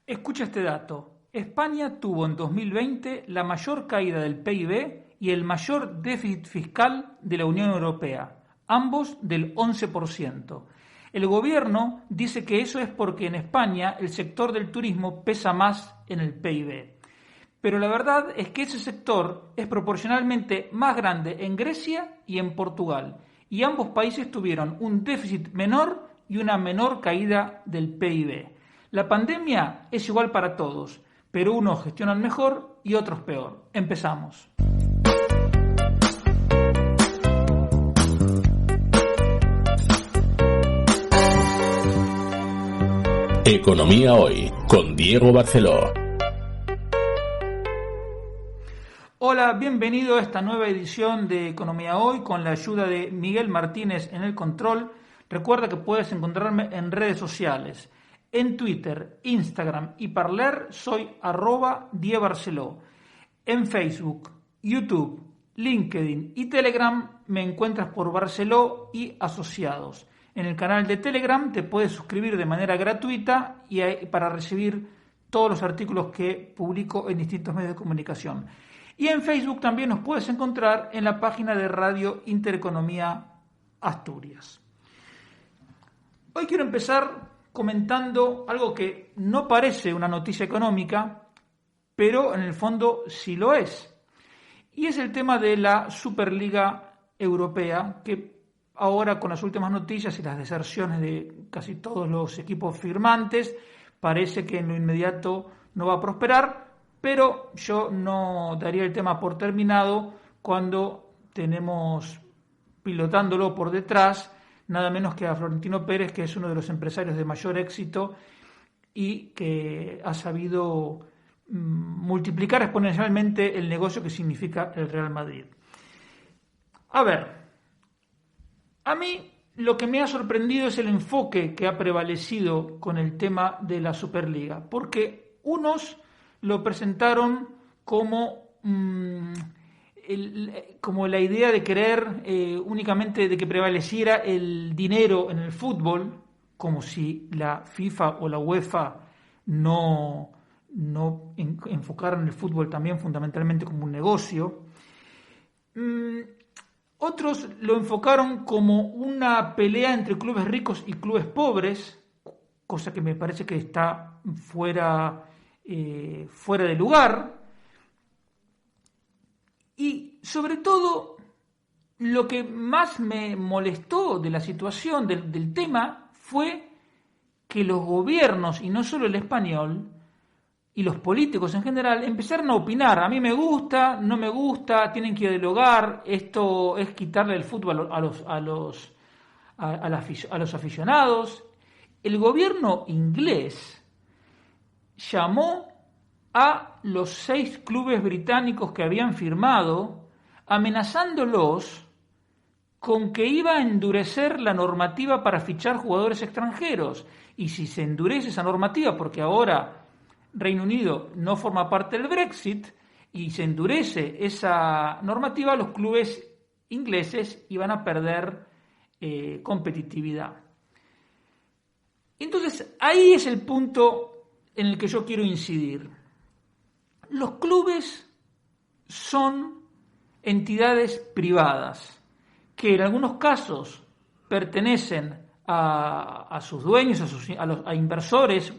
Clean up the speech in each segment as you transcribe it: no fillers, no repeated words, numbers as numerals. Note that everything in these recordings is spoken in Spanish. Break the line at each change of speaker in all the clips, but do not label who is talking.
Escucha este dato. España tuvo en 2020 la mayor caída del PIB y el mayor déficit fiscal de la Unión Europea, ambos del 11%. El gobierno dice que eso es porque en España el sector del turismo pesa más en el PIB. Pero la verdad es que ese sector es proporcionalmente más grande en Grecia y en Portugal, y ambos países tuvieron un déficit menor y una menor caída del PIB. La pandemia es igual para todos, pero unos gestionan mejor y otros peor. Empezamos.
Economía Hoy, con Diego Barceló.
Hola, bienvenido a esta nueva edición de Economía Hoy con la ayuda de Miguel Martínez en el control. Recuerda que puedes encontrarme en redes sociales. En Twitter, Instagram y Parler soy @DieBarceló. En Facebook, YouTube, LinkedIn y Telegram me encuentras por Barceló y Asociados. En el canal de Telegram te puedes suscribir de manera gratuita y para recibir todos los artículos que publico en distintos medios de comunicación. Y en Facebook también nos puedes encontrar en la página de Radio Intereconomía Asturias. Hoy quiero empezar comentando algo que no parece una noticia económica, pero en el fondo sí lo es. Y es el tema de la Superliga Europea, que ahora con las últimas noticias y las deserciones de casi todos los equipos firmantes, parece que en lo inmediato no va a prosperar, pero yo no daría el tema por terminado cuando tenemos pilotándolo por detrás nada menos que a Florentino Pérez, que es uno de los empresarios de mayor éxito y que ha sabido multiplicar exponencialmente el negocio que significa el Real Madrid. A ver, a mí lo que me ha sorprendido es el enfoque que ha prevalecido con el tema de la Superliga, porque unos lo presentaron como la idea de querer únicamente de que prevaleciera el dinero en el fútbol, como si la FIFA o la UEFA no enfocaran el fútbol también fundamentalmente como un negocio. Otros lo enfocaron como una pelea entre clubes ricos y clubes pobres, cosa que me parece que está fuera de lugar. Y sobre todo, lo que más me molestó de la situación, del tema, fue que los gobiernos, y no solo el español, y los políticos en general, empezaron a opinar. A mí me gusta, no me gusta, tienen que dialogar, esto es quitarle el fútbol a los aficionados. El gobierno inglés llamó a los 6 clubes británicos que habían firmado, amenazándolos con que iba a endurecer la normativa para fichar jugadores extranjeros. Y si se endurece esa normativa, porque ahora Reino Unido no forma parte del Brexit, y se endurece esa normativa, los clubes ingleses iban a perder competitividad. Entonces, ahí es el punto en el que yo quiero incidir. Los clubes son entidades privadas que en algunos casos pertenecen a sus dueños, a inversores,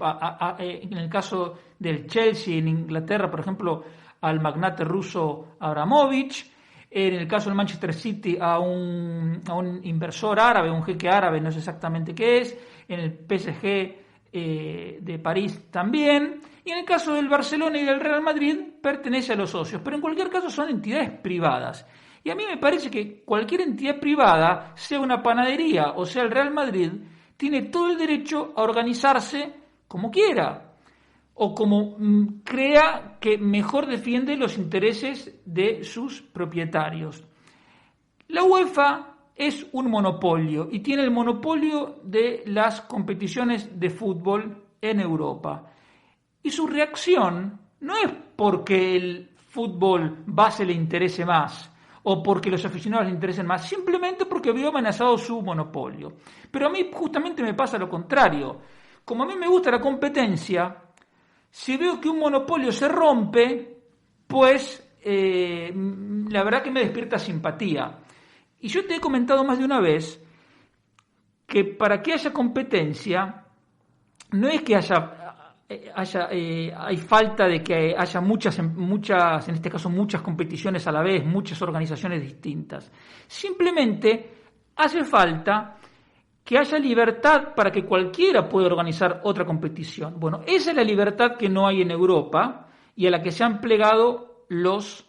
en el caso del Chelsea en Inglaterra, por ejemplo, al magnate ruso Abramovich, en el caso del Manchester City a un inversor árabe, un jeque árabe, no sé exactamente qué es, en el PSG de París también, y en el caso del Barcelona y del Real Madrid pertenece a los socios, pero en cualquier caso son entidades privadas. Y a mí me parece que cualquier entidad privada, sea una panadería o sea el Real Madrid, tiene todo el derecho a organizarse como quiera o como crea que mejor defiende los intereses de sus propietarios. La UEFA es un monopolio y tiene el monopolio de las competiciones de fútbol en Europa. Y su reacción no es porque el fútbol base le interese más o porque los aficionados le interesen más, simplemente porque vio amenazado su monopolio. Pero a mí justamente me pasa lo contrario. Como a mí me gusta la competencia, Si veo que un monopolio se rompe, pues la verdad que me despierta simpatía. Y yo te he comentado más de una vez que para que haya competencia, no es que hay falta de que haya muchas, en este caso muchas competiciones a la vez, muchas organizaciones distintas. Simplemente hace falta que haya libertad para que cualquiera pueda organizar otra competición. Bueno, esa es la libertad que no hay en Europa y a la que se han plegado los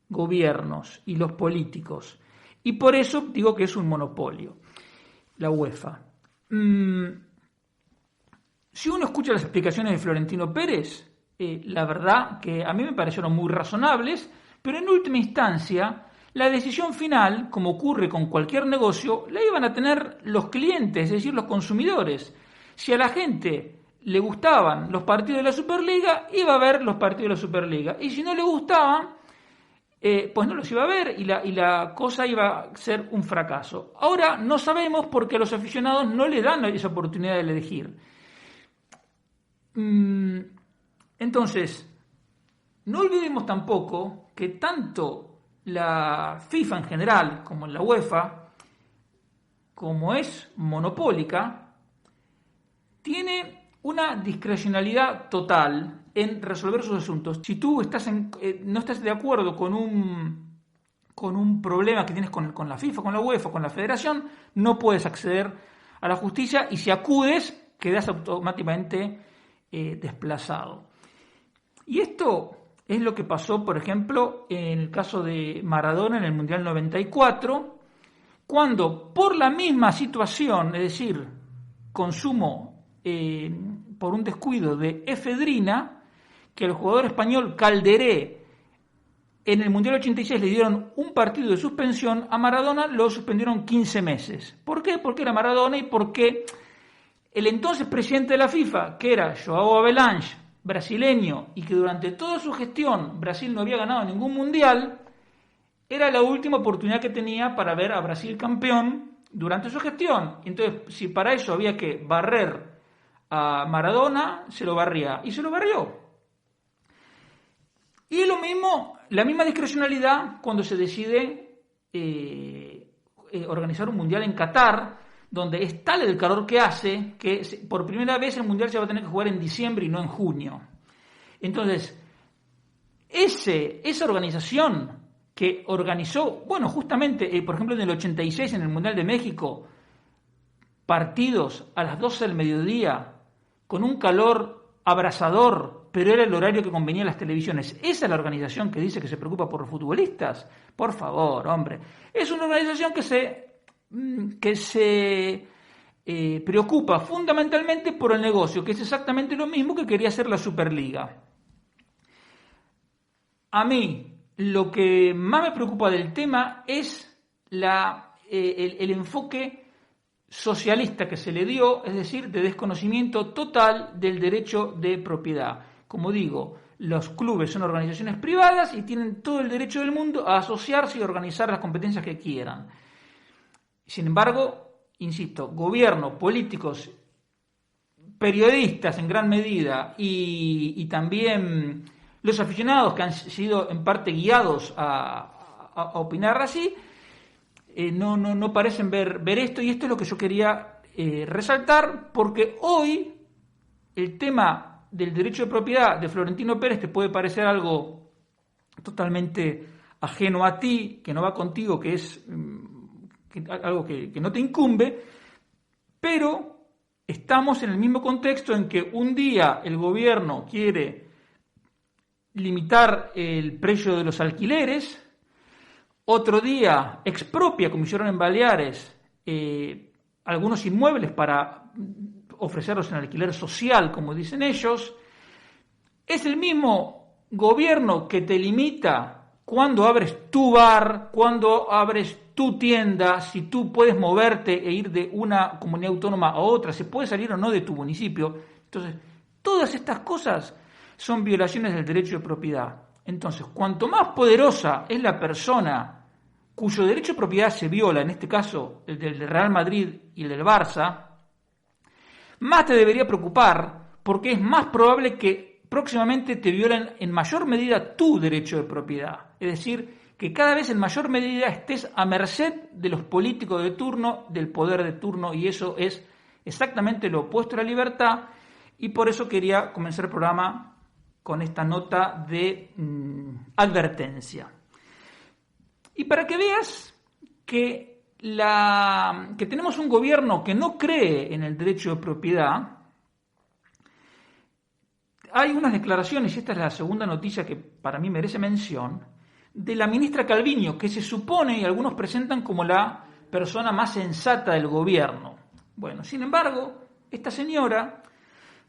gobiernos y los políticos. Y por eso digo que es un monopolio, la UEFA. Si uno escucha las explicaciones de Florentino Pérez, la verdad que a mí me parecieron muy razonables, pero en última instancia la decisión final, como ocurre con cualquier negocio, la iban a tener los clientes, es decir, los consumidores. Si a la gente le gustaban los partidos de la Superliga, iba a ver los partidos de la Superliga. Y si no le gustaban, pues no los iba a ver y la cosa iba a ser un fracaso. Ahora no sabemos porque a los aficionados no le dan esa oportunidad de elegir. Entonces, no olvidemos tampoco que tanto la FIFA en general, como la UEFA, como es monopólica, tiene una discrecionalidad total en resolver sus asuntos. Si tú no estás de acuerdo con un problema que tienes con la FIFA, con la UEFA, con la Federación, no puedes acceder a la justicia y si acudes, quedas automáticamente desplazado. Y esto es lo que pasó, por ejemplo, en el caso de Maradona en el Mundial 94, cuando por la misma situación, es decir, consumo por un descuido de efedrina, que al jugador español Calderé en el Mundial 86 le dieron un partido de suspensión, a Maradona lo suspendieron 15 meses. ¿Por qué? Porque era Maradona y porque el entonces presidente de la FIFA, que era João Havelange, brasileño, y que durante toda su gestión Brasil no había ganado ningún mundial, era la última oportunidad que tenía para ver a Brasil campeón durante su gestión. Entonces, si para eso había que barrer a Maradona, se lo barría, y se lo barrió. Y lo mismo, la misma discrecionalidad cuando se decide organizar un mundial en Qatar, donde es tal el calor que hace que por primera vez el Mundial se va a tener que jugar en diciembre y no en junio. Entonces, esa organización que organizó, bueno, justamente, por ejemplo, en el 86, en el Mundial de México, partidos a las 12 del mediodía, con un calor abrasador, pero era el horario que convenía a las televisiones. ¿Esa es la organización que dice que se preocupa por los futbolistas? Por favor, hombre. Es una organización que se preocupa fundamentalmente por el negocio, que es exactamente lo mismo que quería hacer la Superliga. A mí, lo que más me preocupa del tema es el enfoque socialista que se le dio, es decir, de desconocimiento total del derecho de propiedad. Como digo, los clubes son organizaciones privadas y tienen todo el derecho del mundo a asociarse y organizar las competencias que quieran. Sin embargo, insisto, gobierno, políticos, periodistas en gran medida y también los aficionados que han sido en parte guiados a opinar así, no parecen ver esto, y esto es lo que yo quería resaltar, porque hoy el tema del derecho de propiedad de Florentino Pérez te puede parecer algo totalmente ajeno a ti, que no va contigo, que es algo que no te incumbe, pero estamos en el mismo contexto en que un día el gobierno quiere limitar el precio de los alquileres, otro día expropia, como hicieron en Baleares, algunos inmuebles para ofrecerlos en alquiler social, como dicen ellos. Es el mismo gobierno que te limita cuando abres tu bar, cuando abres tu tienda, si tú puedes moverte e ir de una comunidad autónoma a otra, si puedes salir o no de tu municipio. Entonces, todas estas cosas son violaciones del derecho de propiedad. Entonces, cuanto más poderosa es la persona cuyo derecho de propiedad se viola, en este caso el del Real Madrid y el del Barça, más te debería preocupar, porque es más probable que próximamente te violen en mayor medida tu derecho de propiedad. Es decir, que cada vez en mayor medida estés a merced de los políticos de turno, del poder de turno, y eso es exactamente lo opuesto a la libertad, y por eso quería comenzar el programa con esta nota de advertencia. Y para que veas que tenemos un gobierno que no cree en el derecho de propiedad, hay unas declaraciones, y esta es la segunda noticia que para mí merece mención, de la ministra Calviño, que se supone y algunos presentan como la persona más sensata del gobierno. Bueno, sin embargo, esta señora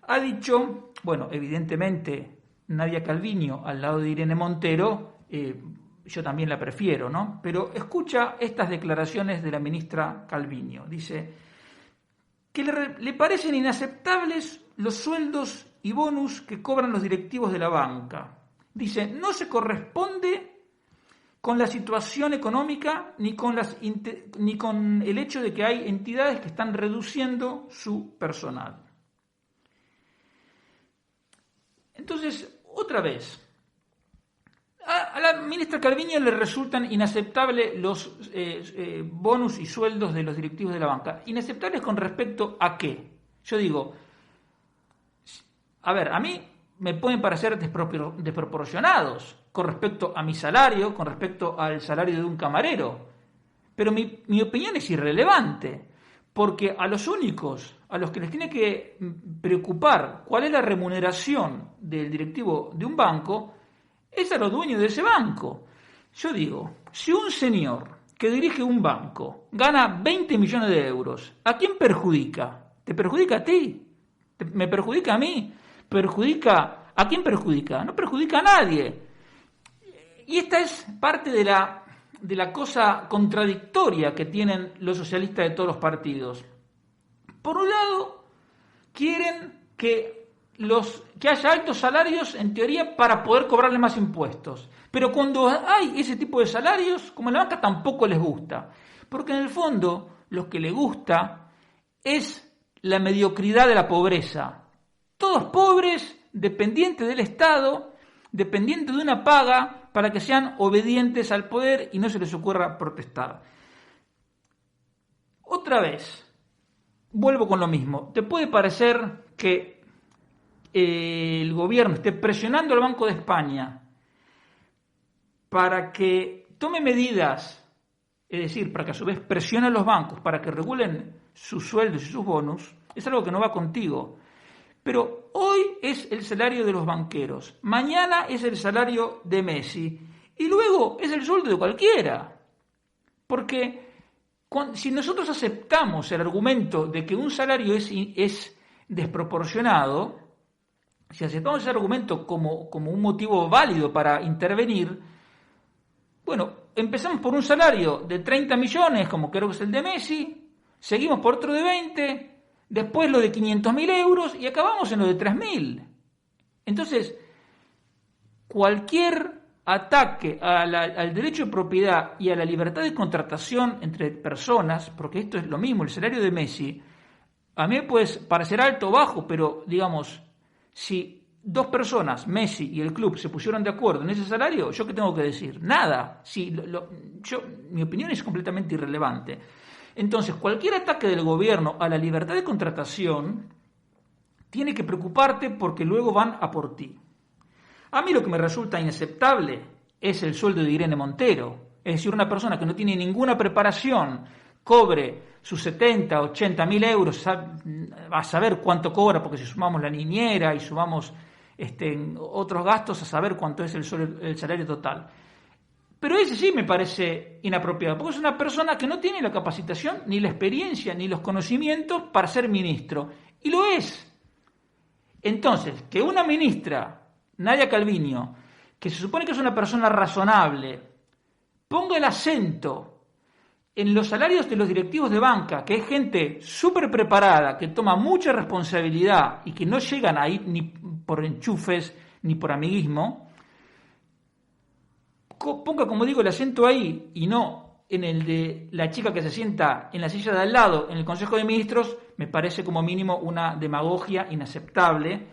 ha dicho, bueno, evidentemente Nadia Calviño al lado de Irene Montero, yo también la prefiero, ¿no? Pero escucha estas declaraciones de la ministra Calviño. Dice que le parecen inaceptables los sueldos y bonus que cobran los directivos de la banca. Dice, no se corresponde con la situación económica ni con el hecho de que hay entidades que están reduciendo su personal. Entonces, otra vez, a la ministra Calviño le resultan inaceptables los bonus y sueldos de los directivos de la banca. ¿Inaceptables con respecto a qué? Yo digo, a ver, a mí me pueden parecer desproporcionados con respecto a mi salario, con respecto al salario de un camarero, pero mi opinión es irrelevante, porque a los únicos a los que les tiene que preocupar cuál es la remuneración del directivo de un banco es a los dueños de ese banco. Yo digo, si un señor que dirige un banco gana 20 millones de euros, ¿a quién perjudica? ¿Te perjudica a ti? ¿Me perjudica a mí? ¿A quién perjudica? No perjudica a nadie. Y esta es parte de la cosa contradictoria que tienen los socialistas de todos los partidos. Por un lado, quieren que haya altos salarios, en teoría, para poder cobrarle más impuestos. Pero cuando hay ese tipo de salarios, como en la banca, tampoco les gusta. Porque en el fondo, lo que les gusta es la mediocridad de la pobreza. Todos pobres, dependientes del Estado, dependientes de una paga, para que sean obedientes al poder y no se les ocurra protestar. Otra vez, vuelvo con lo mismo. ¿Te puede parecer que el gobierno esté presionando al Banco de España para que tome medidas, es decir, para que a su vez presione a los bancos para que regulen sus sueldos y sus bonos? Es algo que no va contigo. Pero hoy es el salario de los banqueros, mañana es el salario de Messi y luego es el sueldo de cualquiera. Porque si nosotros aceptamos el argumento de que un salario es desproporcionado, si aceptamos ese argumento como un motivo válido para intervenir, bueno, empezamos por un salario de 30 millones, como creo que es el de Messi, seguimos por otro de 20, después lo de 500.000 euros y acabamos en lo de 3.000. Entonces, cualquier ataque al derecho de propiedad y a la libertad de contratación entre personas, porque esto es lo mismo, el salario de Messi, a mí me puede parecer alto o bajo, pero digamos, si dos personas, Messi y el club, se pusieron de acuerdo en ese salario, ¿yo qué tengo que decir? Nada. Mi opinión es completamente irrelevante. Entonces, cualquier ataque del gobierno a la libertad de contratación tiene que preocuparte porque luego van a por ti. A mí lo que me resulta inaceptable es el sueldo de Irene Montero. Es decir, una persona que no tiene ninguna preparación, cobre sus 70, 80 mil euros, va a saber cuánto cobra, porque si sumamos la niñera y sumamos otros gastos, a saber cuánto es el salario total. Pero ese sí me parece inapropiado, porque es una persona que no tiene la capacitación, ni la experiencia, ni los conocimientos para ser ministro. Y lo es. Entonces, que una ministra, Nadia Calviño, que se supone que es una persona razonable, ponga el acento en los salarios de los directivos de banca, que es gente súper preparada, que toma mucha responsabilidad y que no llegan ahí ni por enchufes ni por amiguismo, ponga, como digo, el acento ahí y no en el de la chica que se sienta en la silla de al lado en el Consejo de Ministros, me parece como mínimo una demagogia inaceptable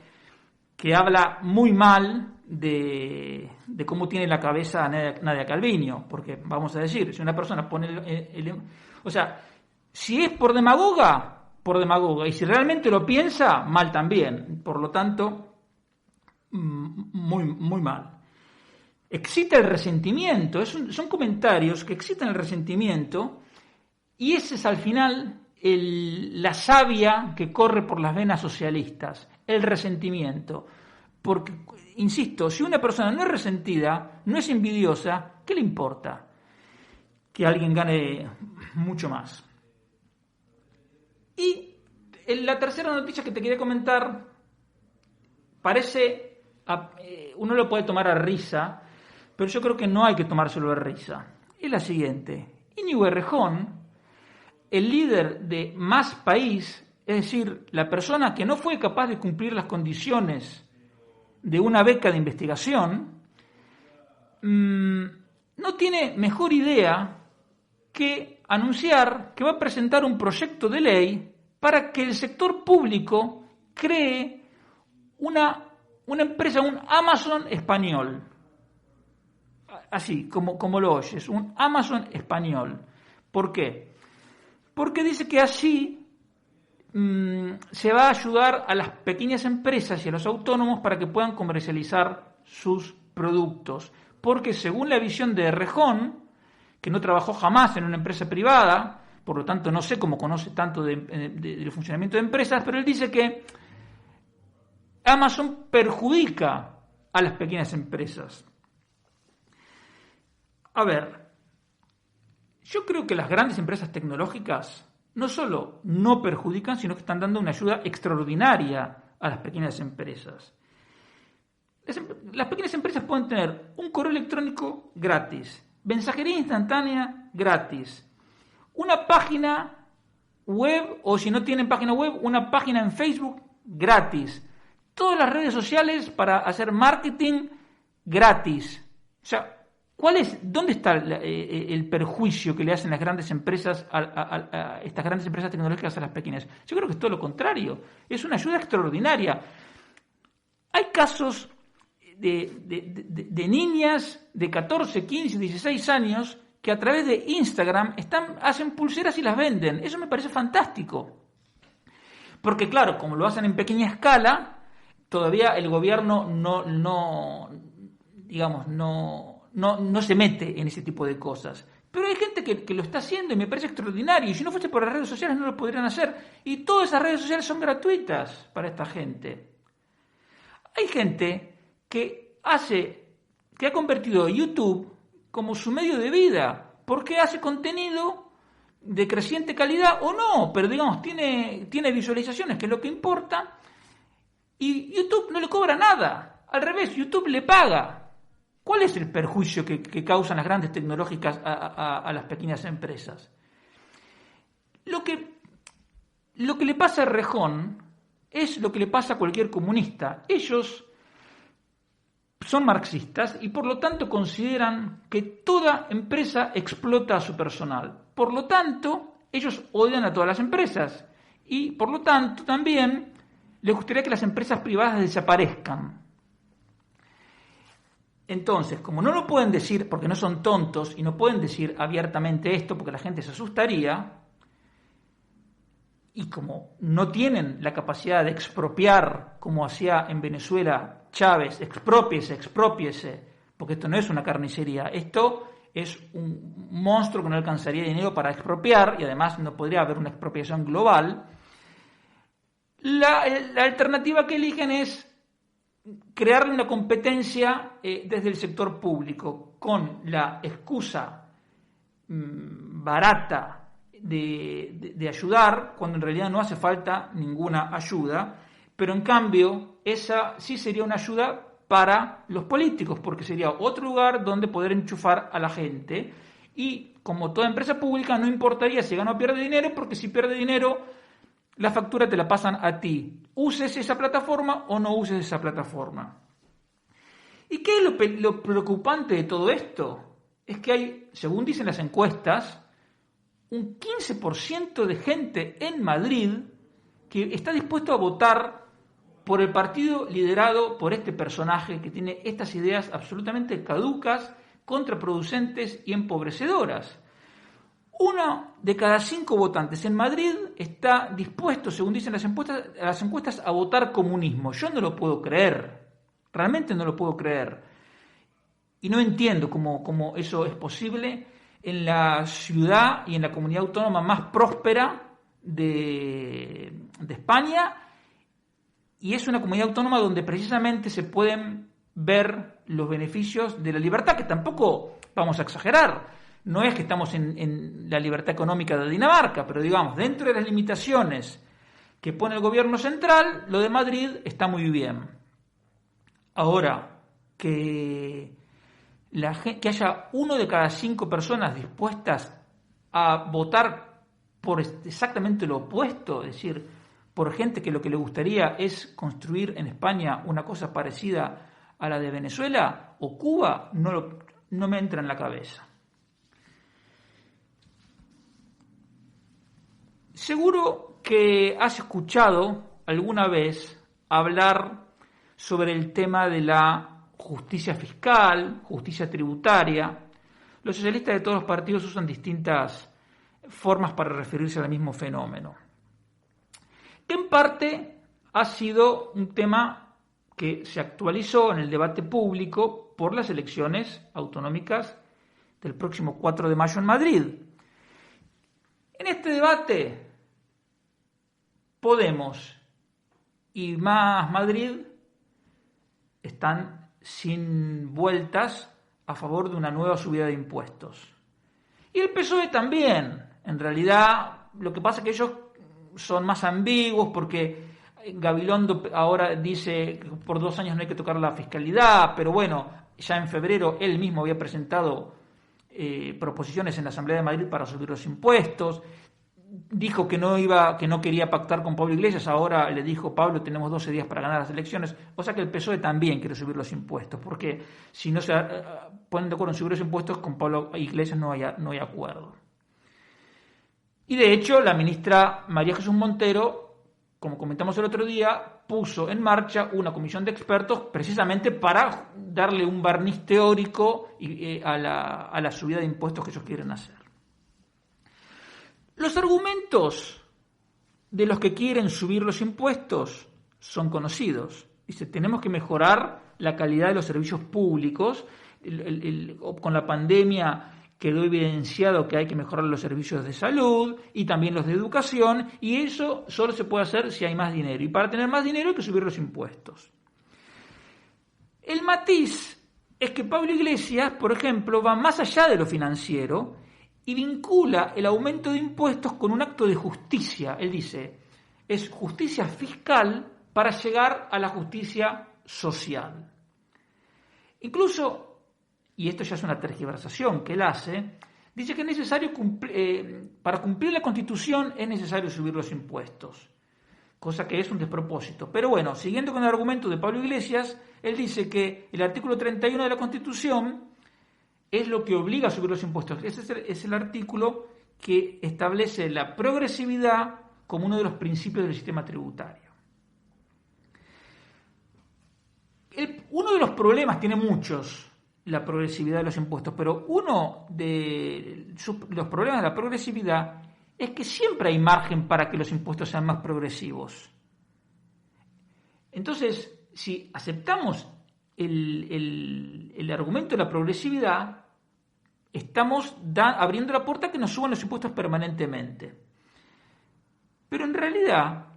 que habla muy mal de cómo tiene la cabeza Nadia Calviño, porque vamos a decir, si una persona pone o sea, si es por demagoga, y si realmente lo piensa, mal también. Por lo tanto, muy, muy mal. Excita el resentimiento, son comentarios que excitan el resentimiento, y ese es al final la savia que corre por las venas socialistas, el resentimiento. Porque, insisto, si una persona no es resentida, no es envidiosa, ¿qué le importa que alguien gane mucho más? Y la tercera noticia que te quería comentar parece, uno lo puede tomar a risa, pero yo creo que no hay que tomárselo a risa. Es la siguiente: Íñigo Errejón, el líder de Más País, es decir, la persona que no fue capaz de cumplir las condiciones de una beca de investigación, no tiene mejor idea que anunciar que va a presentar un proyecto de ley para que el sector público cree una empresa, un Amazon español. Así, como lo oyes, un Amazon español. ¿Por qué? Porque dice que así se va a ayudar a las pequeñas empresas y a los autónomos para que puedan comercializar sus productos. Porque según la visión de Errejón, que no trabajó jamás en una empresa privada, por lo tanto no sé cómo conoce tanto del funcionamiento de empresas, pero él dice que Amazon perjudica a las pequeñas empresas. A ver, yo creo que las grandes empresas tecnológicas no solo no perjudican, sino que están dando una ayuda extraordinaria a las pequeñas empresas. Las pequeñas empresas pueden tener un correo electrónico gratis, mensajería instantánea gratis, una página web, o si no tienen página web, una página en Facebook gratis, todas las redes sociales para hacer marketing gratis. O sea, ¿dónde está el perjuicio que le hacen las grandes empresas a estas grandes empresas tecnológicas a las pequeñas? Yo creo que es todo lo contrario, es una ayuda extraordinaria. Hay casos de niñas de 14, 15, 16 años que a través de Instagram hacen pulseras y las venden. Eso me parece fantástico. Porque claro, como lo hacen en pequeña escala, todavía el gobierno no se mete en ese tipo de cosas. Pero hay gente que lo está haciendo y me parece extraordinario. Y si no fuese por las redes sociales no lo podrían hacer. Y todas esas redes sociales son gratuitas para esta gente. Hay gente que ha convertido YouTube como su medio de vida, porque hace contenido de creciente calidad o no, pero digamos, tiene visualizaciones, que es lo que importa, y YouTube no le cobra nada. Al revés, YouTube le paga. ¿Cuál es el perjuicio que causan las grandes tecnológicas a las pequeñas empresas? Lo que le pasa a Errejón es lo que le pasa a cualquier comunista. Ellos son marxistas y por lo tanto consideran que toda empresa explota a su personal. Por lo tanto, ellos odian a todas las empresas y por lo tanto también les gustaría que las empresas privadas desaparezcan. Entonces, como no lo pueden decir porque no son tontos y no pueden decir abiertamente esto porque la gente se asustaría, y como no tienen la capacidad de expropiar como hacía en Venezuela Chávez, exprópiese, porque esto no es una carnicería, esto es un monstruo que no alcanzaría dinero para expropiar y además no podría haber una expropiación global. La alternativa que eligen es crearle una competencia desde el sector público con la excusa barata de ayudar, cuando en realidad no hace falta ninguna ayuda, pero en cambio esa sí sería una ayuda para los políticos, porque sería otro lugar donde poder enchufar a la gente, y como toda empresa pública no importaría si gana o pierde dinero, porque si pierde dinero la factura te la pasan a ti, uses esa plataforma o no uses esa plataforma. ¿Y qué es lo preocupante de todo esto? Es que hay, según dicen las encuestas, un 15% de gente en Madrid que está dispuesto a votar por el partido liderado por este personaje que tiene estas ideas absolutamente caducas, contraproducentes y empobrecedoras. 1 de cada 5 votantes en Madrid está dispuesto, según dicen las encuestas, a votar comunismo. Yo no lo puedo creer, realmente no lo puedo creer. Y no entiendo cómo eso es posible en la ciudad y en la comunidad autónoma más próspera de España, y es una comunidad autónoma donde precisamente se pueden ver los beneficios de la libertad, que tampoco vamos a exagerar. No es que estamos en la libertad económica de Dinamarca, pero digamos, dentro de las limitaciones que pone el gobierno central, lo de Madrid está muy bien. Ahora, que haya 1 de cada 5 personas dispuestas a votar por exactamente lo opuesto, es decir, por gente que lo que le gustaría es construir en España una cosa parecida a la de Venezuela o Cuba, no me entra en la cabeza. Seguro que has escuchado alguna vez hablar sobre el tema de la justicia fiscal, justicia tributaria. Los socialistas de todos los partidos usan distintas formas para referirse al mismo fenómeno, que en parte ha sido un tema que se actualizó en el debate público por las elecciones autonómicas del próximo 4 de mayo en Madrid. En este debate, Podemos y Más Madrid están sin vueltas a favor de una nueva subida de impuestos. Y el PSOE también. En realidad, lo que pasa es que ellos son más ambiguos porque Gabilondo ahora dice que por 2 años no hay que tocar la fiscalidad, pero bueno, ya en febrero él mismo había presentado proposiciones en la Asamblea de Madrid para subir los impuestos. Dijo que no quería pactar con Pablo Iglesias, ahora le dijo: Pablo, tenemos 12 días para ganar las elecciones. O sea que el PSOE también quiere subir los impuestos, porque si no se ponen de acuerdo en subir los impuestos, con Pablo Iglesias no hay acuerdo. Y de hecho, la ministra María Jesús Montero, como comentamos el otro día, puso en marcha una comisión de expertos precisamente para darle un barniz teórico a la subida de impuestos que ellos quieren hacer. Los argumentos de los que quieren subir los impuestos son conocidos. Dice: tenemos que mejorar la calidad de los servicios públicos. Con la pandemia quedó evidenciado que hay que mejorar los servicios de salud y también los de educación, y eso solo se puede hacer si hay más dinero. Y para tener más dinero hay que subir los impuestos. El matiz es que Pablo Iglesias, por ejemplo, va más allá de lo financiero y vincula el aumento de impuestos con un acto de justicia. Él dice: es justicia fiscal para llegar a la justicia social. Incluso, y esto ya es una tergiversación que él hace, dice que es necesario para cumplir la Constitución es necesario subir los impuestos, cosa que es un despropósito. Pero bueno, siguiendo con el argumento de Pablo Iglesias, él dice que el artículo 31 de la Constitución es lo que obliga a subir los impuestos. Ese es el artículo que establece la progresividad como uno de los principios del sistema tributario. Uno de los problemas, tiene muchos, la progresividad de los impuestos, pero uno de los problemas de la progresividad es que siempre hay margen para que los impuestos sean más progresivos. Entonces, si aceptamos el argumento de la progresividad, estamos abriendo la puerta a que nos suban los impuestos permanentemente. Pero en realidad,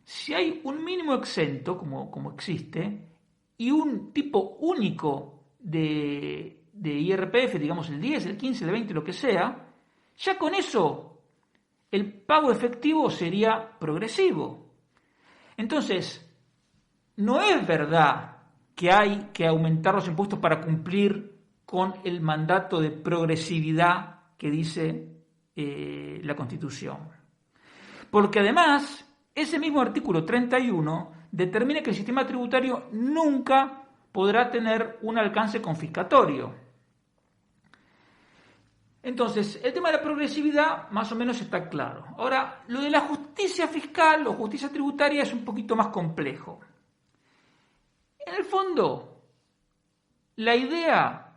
si hay un mínimo exento, como existe, y un tipo único de IRPF, digamos el 10, el 15, el 20, lo que sea, ya con eso el pago efectivo sería progresivo. Entonces, no es verdad que hay que aumentar los impuestos para cumplir con el mandato de progresividad que dice la Constitución. Porque además, ese mismo artículo 31 determina que el sistema tributario nunca podrá tener un alcance confiscatorio. Entonces, el tema de la progresividad más o menos está claro. Ahora, lo de la justicia fiscal o justicia tributaria es un poquito más complejo. En el fondo, la idea,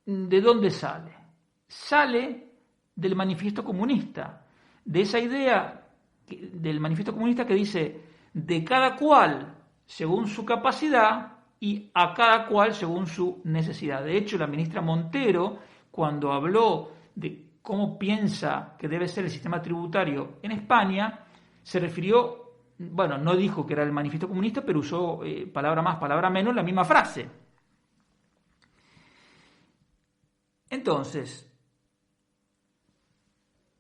¿de dónde sale? Sale del manifiesto comunista, de esa idea del manifiesto comunista que dice de cada cual según su capacidad y a cada cual según su necesidad. De hecho, la ministra Montero, cuando habló de cómo piensa que debe ser el sistema tributario en España, se refirió, bueno, no dijo que era el manifiesto comunista, pero usó palabra más, palabra menos, la misma frase. Entonces,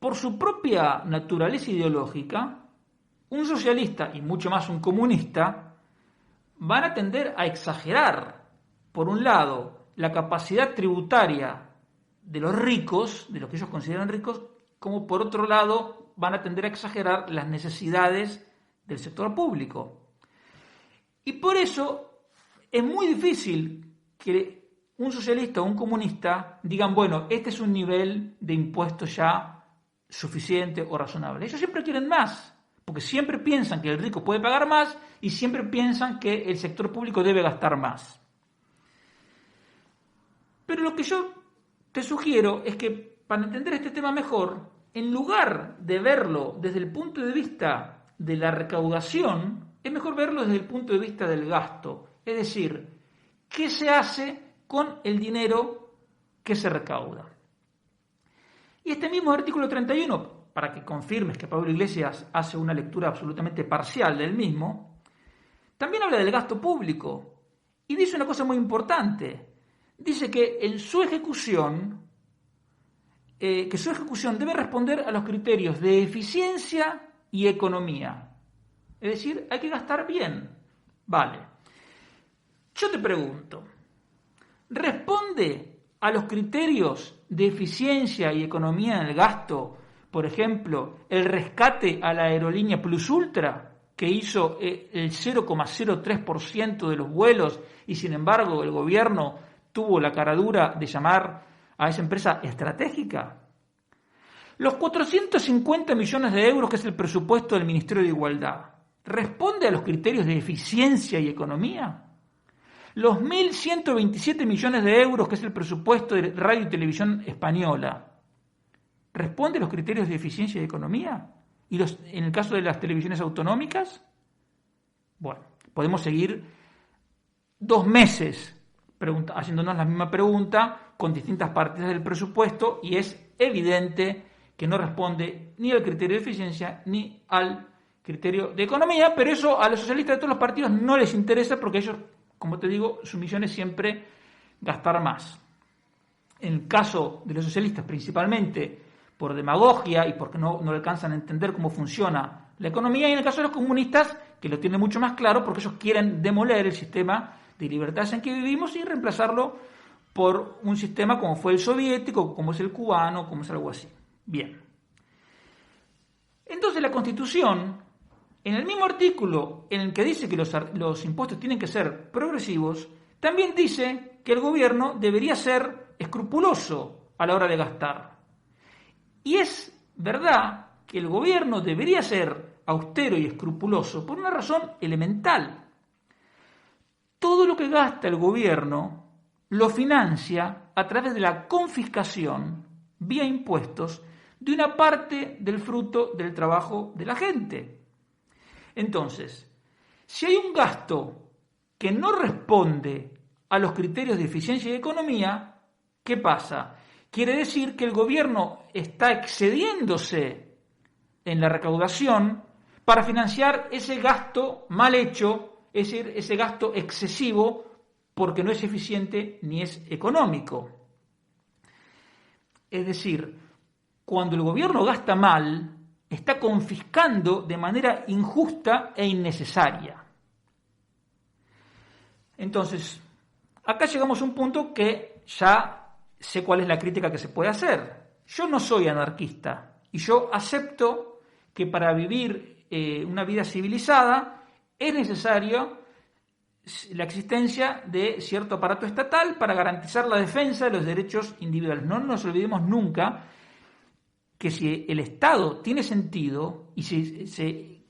por su propia naturaleza ideológica, un socialista y mucho más un comunista van a tender a exagerar, por un lado, la capacidad tributaria de los ricos, de los que ellos consideran ricos, como por otro lado van a tender a exagerar las necesidades del sector público. Y por eso es muy difícil que un socialista o un comunista digan, bueno, este es un nivel de impuestos ya suficiente o razonable. Ellos siempre quieren más, porque siempre piensan que el rico puede pagar más y siempre piensan que el sector público debe gastar más. Pero lo que yo te sugiero es que para entender este tema mejor, en lugar de verlo desde el punto de vista de la recaudación, es mejor verlo desde el punto de vista del gasto. Es decir, ¿qué se hace con el dinero que se recauda? Y este mismo artículo 31, para que confirmes que Pablo Iglesias hace una lectura absolutamente parcial del mismo, también habla del gasto público y dice una cosa muy importante. Dice que su ejecución debe responder a los criterios de eficiencia y economía. Es decir, hay que gastar bien. Vale. Yo te pregunto, ¿responde a los criterios de eficiencia y economía en el gasto, por ejemplo, el rescate a la aerolínea Plus Ultra, que hizo el 0,03% de los vuelos y sin embargo el gobierno tuvo la caradura de llamar a esa empresa estratégica? Los 450 millones de euros que es el presupuesto del Ministerio de Igualdad, ¿responde a los criterios de eficiencia y economía? Los 1.127 millones de euros que es el presupuesto de Radio y Televisión Española, ¿responde a los criterios de eficiencia y economía? ¿Y en el caso de las televisiones autonómicas? Bueno, podemos seguir 2 meses haciéndonos la misma pregunta con distintas partidas del presupuesto y es evidente que no responde ni al criterio de eficiencia ni al criterio de economía, pero eso a los socialistas de todos los partidos no les interesa porque ellos, como te digo, su misión es siempre gastar más. En el caso de los socialistas, principalmente por demagogia y porque no alcanzan a entender cómo funciona la economía, y en el caso de los comunistas, que lo tienen mucho más claro porque ellos quieren demoler el sistema de libertades en que vivimos y reemplazarlo por un sistema como fue el soviético, como es el cubano, como es algo así. Bien. Entonces la Constitución, en el mismo artículo en el que dice que los impuestos tienen que ser progresivos, también dice que el gobierno debería ser escrupuloso a la hora de gastar. Y es verdad que el gobierno debería ser austero y escrupuloso por una razón elemental. Todo lo que gasta el gobierno lo financia a través de la confiscación, vía impuestos, de una parte del fruto del trabajo de la gente. Entonces, si hay un gasto que no responde a los criterios de eficiencia y economía, ¿qué pasa? Quiere decir que el gobierno está excediéndose en la recaudación para financiar ese gasto mal hecho, es decir, ese gasto excesivo porque no es eficiente ni es económico. Es decir, cuando el gobierno gasta mal, está confiscando de manera injusta e innecesaria. Entonces, acá llegamos a un punto que ya sé cuál es la crítica que se puede hacer. Yo no soy anarquista y yo acepto que para vivir una vida civilizada es necesario la existencia de cierto aparato estatal para garantizar la defensa de los derechos individuales. No nos olvidemos nunca que si el Estado tiene sentido y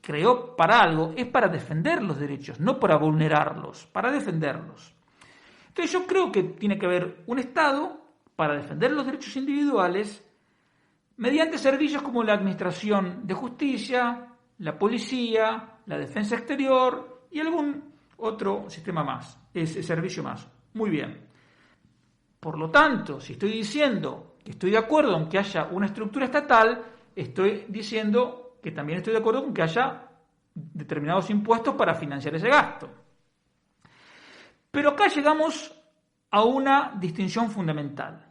creó para algo, es para defender los derechos, no para vulnerarlos, para defenderlos. Entonces yo creo que tiene que haber un Estado para defender los derechos individuales mediante servicios como la Administración de Justicia, la Policía, la Defensa Exterior y algún otro sistema más, ese servicio más. Muy bien. Por lo tanto, si estoy diciendo que estoy de acuerdo en que haya una estructura estatal, estoy diciendo que también estoy de acuerdo con que haya determinados impuestos para financiar ese gasto. Pero acá llegamos a una distinción fundamental.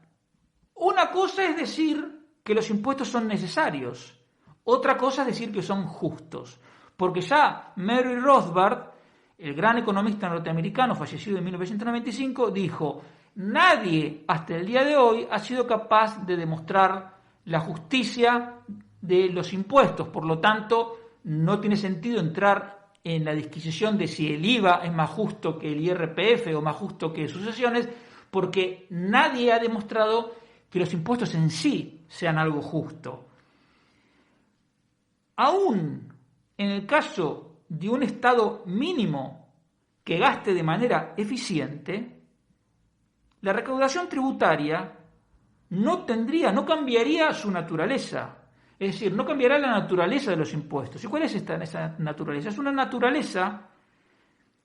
Una cosa es decir que los impuestos son necesarios, otra cosa es decir que son justos, porque ya Murray Rothbard, el gran economista norteamericano fallecido en 1995, dijo: nadie hasta el día de hoy ha sido capaz de demostrar la justicia de los impuestos, por lo tanto no tiene sentido entrar en la disquisición de si el IVA es más justo que el IRPF o más justo que sucesiones, porque nadie ha demostrado que los impuestos en sí sean algo justo. Aún en el caso de un Estado mínimo que gaste de manera eficiente, la recaudación tributaria no cambiaría su naturaleza. Es decir, no cambiará la naturaleza de los impuestos. ¿Y cuál es esa naturaleza? Es una naturaleza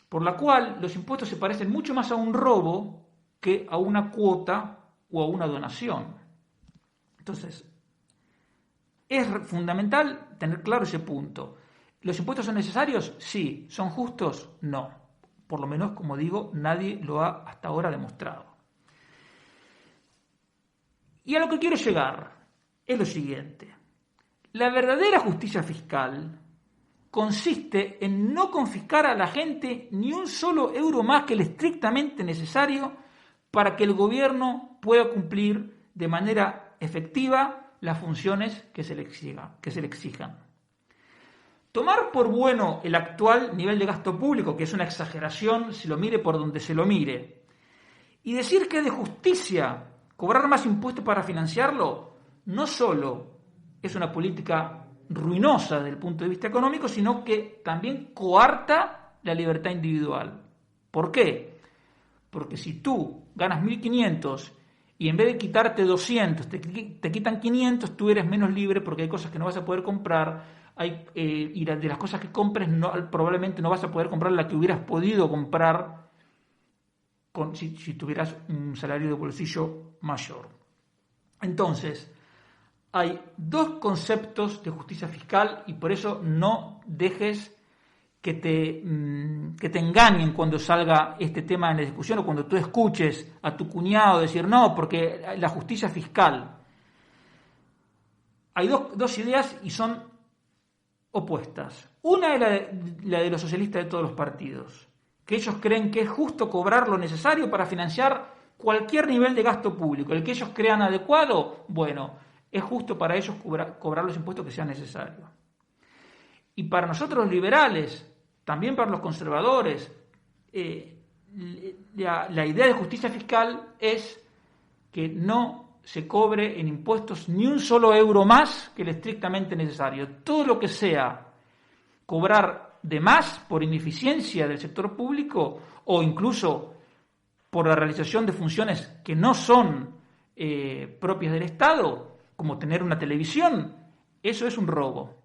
por la cual los impuestos se parecen mucho más a un robo que a una cuota o a una donación. Entonces, es fundamental tener claro ese punto. ¿Los impuestos son necesarios? Sí. ¿Son justos? No. Por lo menos, como digo, nadie lo ha hasta ahora demostrado. Y a lo que quiero llegar es lo siguiente. La verdadera justicia fiscal consiste en no confiscar a la gente ni un solo euro más que el estrictamente necesario para que el gobierno pueda cumplir de manera efectiva las funciones que se le exijan. Tomar por bueno el actual nivel de gasto público, que es una exageración, se lo mire por donde se lo mire, y decir que es de justicia cobrar más impuestos para financiarlo, no solo es una política ruinosa desde el punto de vista económico, sino que también coarta la libertad individual. ¿Por qué? Porque si tú ganas 1.500 y en vez de quitarte 200 te quitan 500, tú eres menos libre porque hay cosas que no vas a poder comprar, y de las cosas que compres probablemente no vas a poder comprar la que hubieras podido comprar si tuvieras un salario de bolsillo mayor. Entonces, hay dos conceptos de justicia fiscal y por eso no dejes que te engañen cuando salga este tema en la discusión o cuando tú escuches a tu cuñado decir no, porque la justicia fiscal. Hay dos ideas y son opuestas. Una es la de los socialistas de todos los partidos, que ellos creen que es justo cobrar lo necesario para financiar cualquier nivel de gasto público. El que ellos crean adecuado, bueno, es justo para ellos cobrar los impuestos que sean necesarios. Y para nosotros los liberales, también para los conservadores, la idea de justicia fiscal es que no se cobre en impuestos ni un solo euro más que el estrictamente necesario. Todo lo que sea cobrar de más por ineficiencia del sector público o incluso por la realización de funciones que no son propias del Estado, como tener una televisión, eso es un robo.